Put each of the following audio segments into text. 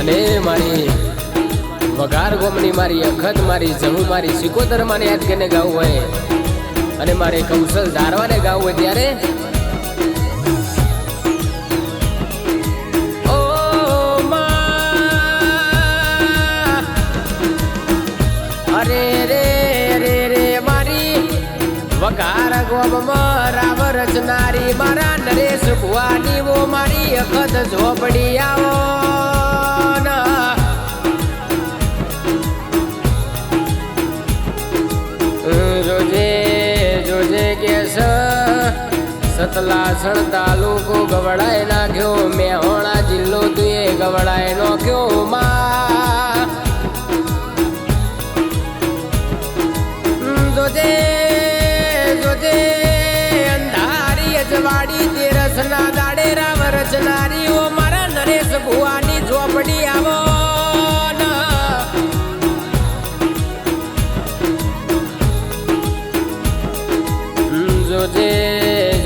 અને મારી વઘાર ગોમની મારી અખત મારી જમુ મારી સિકોતર માને યાદ કરીને ગાવું હોય અને મારે કૌશલ ધારવાને ગાવું હોય ત્યારે વઘાર ગોમમાં રામ રચનારી મારા નરેશ ભુવાની વો મારી અખત ઝોપડી આવો જોજે જોજે કે સતલાસણ તાલુકો ગવડાય નાખ્યો મેહોણા જિલ્લો તુએ ગવડાય નાખ્યો માં જોજે અંધારી અજવાડી તેરસ ના દાડે રામ રચનારી ઓ મારા નરેશ ભુવાની ઝોપડી આવો જોજે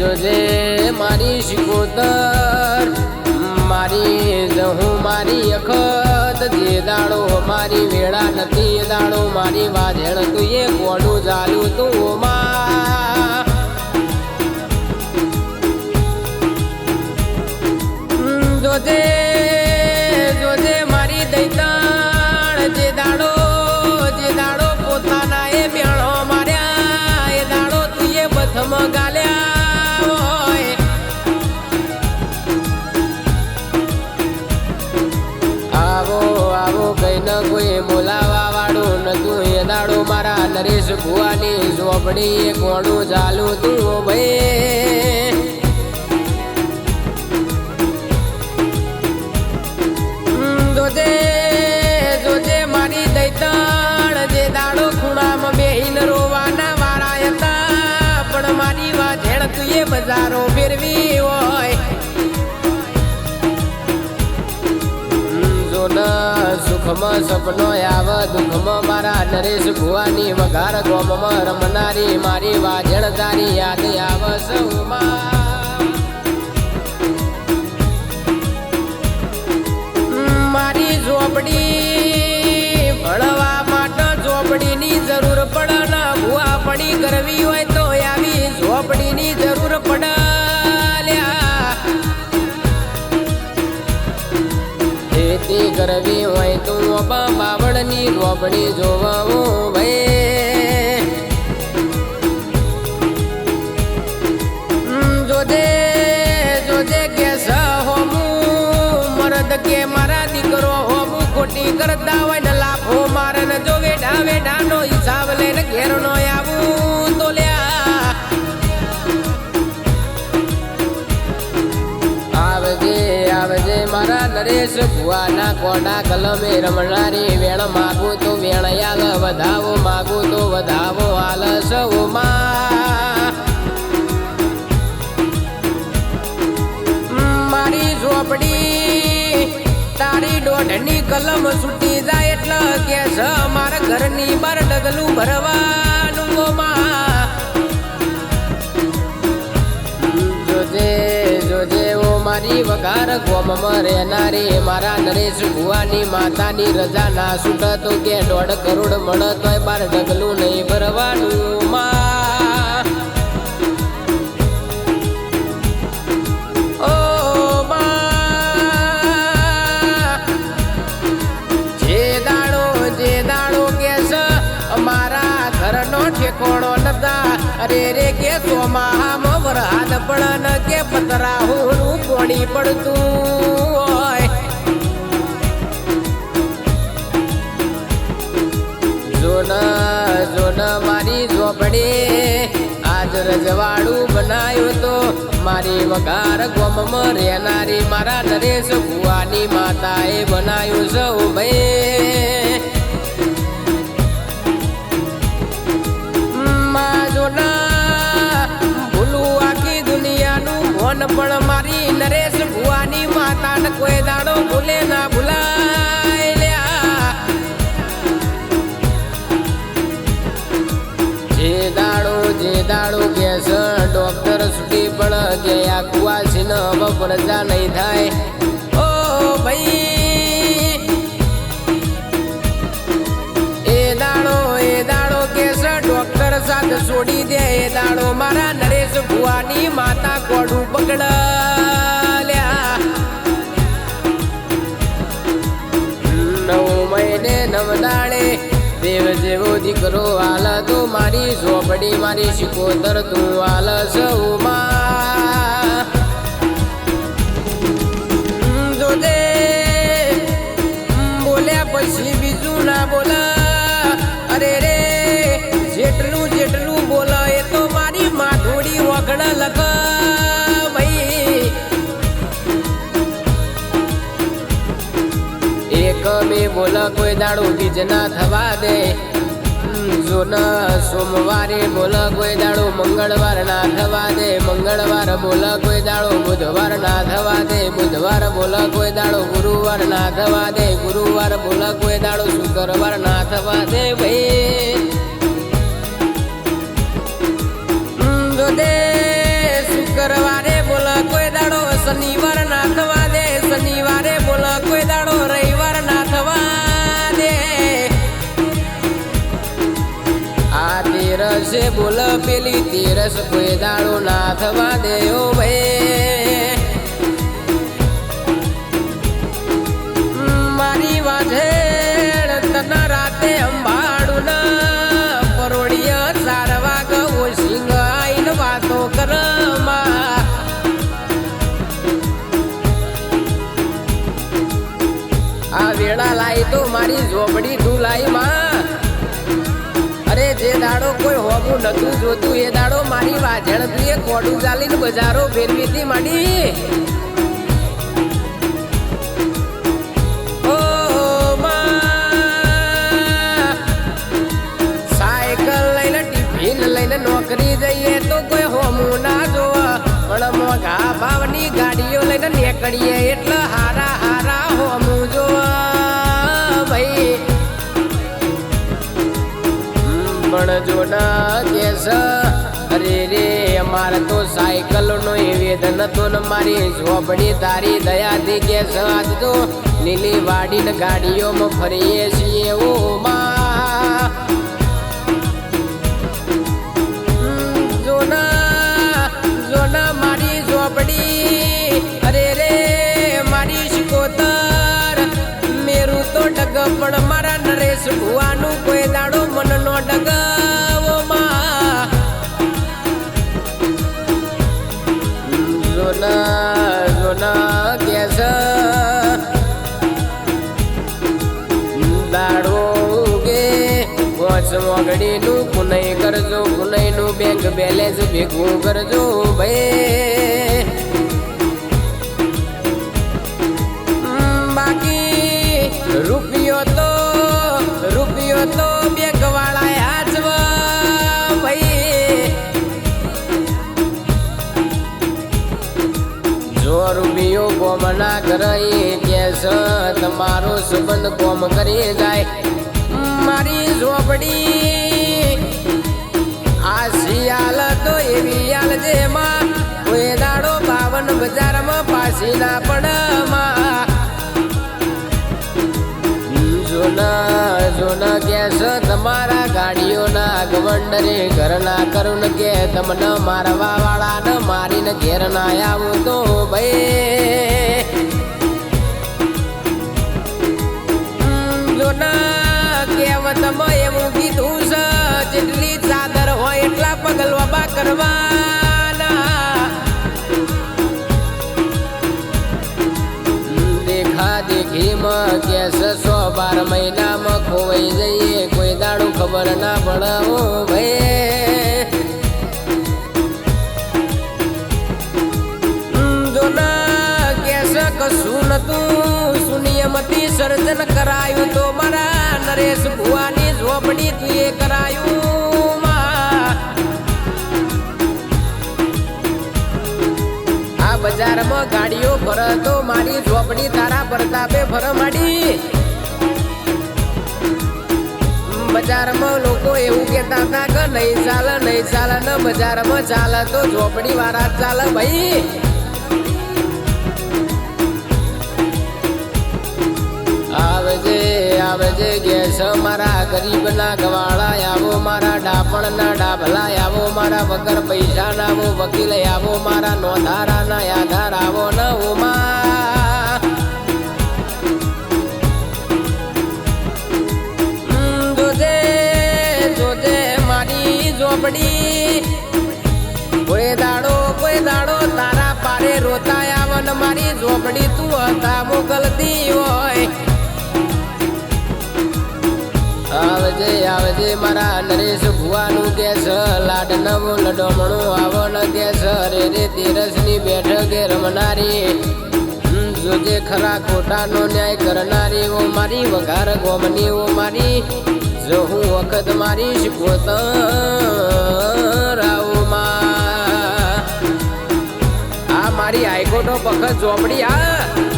જોજે મારી સિકોતર મારી જહું મારી અખત જે દાડો મારી વેળા નથી એ દાડો મારી વાધેણ તું એ કોડું ચાલ્યું તું માં જોજે જોજે મારી દૈતાણ જે દાડો પોતાના એ મેળો માર્યા એ દાડો તું એ બથમ ગાલ્યા હોય આવો આવો કઈ ન કોઈ બોલાવા વાળું નતું એ દાડો મારા નરેશ ભુવાની ઝોપડી એ કોણું ચાલુ તું ભાઈ જોજે જોજે મારી દૈતાણ જે દાડો ખૂણામાં બેહીને રોવાના વાળા હતા પણ મારી વાધેણ તું એ બજારો ફેરવી હોય સુખમાં સપનો આવ દુઃખમાં મારા નરેશ ભુવાની વઘાર ગોમમાં રમનારી મારી વાજણ તારી યાદ આવ સૌમાં મારી ઝોપડી ભણવા માટે ઝોપડીની જરૂર પડે ને ભુવા પડી કરવી હોય તો આવી ઝોપડીની જરૂર પડે ખેતી કરવી હોય તો બાવળની ઝોપડી જોવાવું ભાઈ જોજે જોજે કે હોમું મરદ કે મારા દીકરો હોમું ખોટી કરતા હોય ને લાભો મારે ને જો વેઢા વેઢાનો હિસાબ લઈને ઘેર નો આવું તો લ્યા આવજે આવજે મારા નરેશ ભુવાના કોડા કલમે રમનારી વેણ માગું તો વેણ યાલ વધાવો માગું તો વધાવો હાલ સૌમાં મારી ઝોપડી તારી દોઢની કલમ છૂટી જાય એટલે કે છે મારા ઘરની બાર ડગલું ભરવાનું માં જોજે જોજે ઓ મારી વઘાર ગોમમાં રહેનારી મારા નરેશ ભુવાની માતાની રજા ના છૂટ તો કે 1.5 કરોડ મળે તોય બાર ડગલું નહીં ભરવાનું માં ઓ જે દાડો કે છે અમારા ઘરનો ઠેકોણો નતા અરે રે કે સોમાહામાં વરહાદ પડન કે પતરા હું પોણી પડતું હોય જોના મારી ઝોપડી આજ રજવાડું બનાવ્યું તો મારી વઘાર ગોમમાં રહેનારી મારા નરેશ ભુવાની માતાએ બનાવ્યું સૌ ભાઈ ભૂલું આખી દુનિયાનું મોન પણ મારી નરેશ ભુવાની માતાને કોઈ દાડો ભૂલે ના ભૂલાય જે દાડો ગેસ ડોક્ટર છૂટી પણ ગયા કુવાસી ન પ્રજા નહીં થાય ઓ ભાઈ છોડી દે એ દાડો મારા નરેશ ભુવાની માતા કોડું પકડલ્યા 9 મહિને 9 દાડે દેવ જેવો દીકરો હાલ તો મારી ઝોપડી મારી શિકોતર તું હાલ સૌમાં જોજે બોલ્યા પછી બીજું ના બોલા અરે રે જેટલું બોલ એ તો મારી માથોડી વગડ લગ ભાઈ એક મેં બોલ કોઈ દાડો બીજ ના થવા દે જો ન સોમવારે બોલ કોઈ દાડો મંગળવાર ના થવા દે મંગળવાર બોલ કોઈ દાડો બુધવાર ના થવા દે બુધવાર બોલ કોઈ દાડો ગુરુવાર ના થવા દે ગુરુવાર બોલ કોઈ દાડો શુક્રવાર ના થવા દે ભાઈ દે શુક્રવારે બોલ કોઈ દાડો શનિવાર ના થવા દે શનિવારે બોલ કોઈ દાડો રવિવાર ના થવા દે આ તેરસે બોલ પેલી તેરસ કોઈ દાડો ના થવા દે ઓ ભાઈ મારી વાઘેડ તના રાતે અંબાડું ના પરોડિયા 4 વાગ ઓશિંગ વાતો કરમાં આ વેળા લાઈ તો મારી ઝોપડી તું લાઈ માં અરે જે દાડો કોઈ હોવું નતું જોતું એ દાડો મારી વાજણ તું એ કોડું ચાલીને બજારો ફેરવીથી માંડી ઓ સાયકલ લઈને ટિફિન લઈને નોકરી જઈએ તો કોઈ હોમું ના જોવા પણ મોઘા ભાવની ગાડીઓ લઈને નીકળીએ એટલે હારા હોમું જોવા ભાઈ પણ જો ના કેસ અરે રે અમારે તો સાયકલ નો વેદન તો ને મારી ઝોપડી તારી દયાથી કેસ આજ તો લીલી વાડીને ગાડીઓમાં ફરીએ છીએ ઓ માં જોના મારી ઝોપડી અરે રે મારી શિકોતર મેરું તો ડગ પણ મારા નરેશ ભુવાનું કોઈ દાડો મનનો ડગવો માં જોના કેસ દાડો ઉગે મોગડીનું પુનઈ કરજો પુનઈનું બેંક બેલેન્સ ભેગું કરજો ભાઈ બાકી રૂપિયો તો બેંક વાળા હાચવા ભાઈ જો રૂપિયો કોમ ના કરે કેસ તમારો સંબંધ કોમ કરી જાય મારી ઝોપડી આ શિયાળ તો એવી યાળ જેમાં કોઈ દાડો 52 બજારમાં પાછી ના પડમાં જોના કેસ તમારા ગાડીઓના ગવંડરે ઘરના કરું કે તમને મારવા વાળાને મારીને ઘેર ના આવું તો ભાઈ જોના કહેવતમાં એવું કીધું છે જેટલી ચાદર હોય એટલા પગલવા કરવાના દેખા દેખીમાં કેસ 112 મહિનામાં ખોવાઈ જઈએ કોઈ દાડું ખબર ના પડે ઓ ભાઈ જોના કેસ કશું નતું શૂન્યમતી સર્જન કરાયું તો મારા નરેશ ભુવાની ઝોપડી તું એ કરાયું આ બજારમાં ગાડીઓ ફર તો મારી ઝોપડી તારા પ્રતાપે ફરમાડી બજારમાં લોકો એવું કહેતા હતા કે નહીં ચાલે ને બજારમાં ચાલે તો ઝોપડી વાળા ચાલે ભાઈ આવજે ગેસ છે મારા ગરીબના ગવાળા આવો મારા ડાપણના ડાભલા આવો મારા વગર પૈસાના આવો વકીલ આવો મારા નોંધારાના આધાર આવો ન ઓમાં જોજે જોજે મારી ઝોપડી કોઈ દાડો તારા પારે રોતા આવન મારી ઝોપડી તું હતા મોકલતી હોય આવજે આવજે મારા નરેશ ભુવાનું કેસ લાડ નવું લડોમણું આવન કેસ રે રે તેરસની બેઠકે રમનારી જોજે ખરા ખોટાનો ન્યાય કરનારી ઓ મારી વઘાર ગોમની ઓ મારી જો હું વખત મારી શીખોતરાઓમાં આ મારી હાઈકોર્ટો વખત ચોપડી આ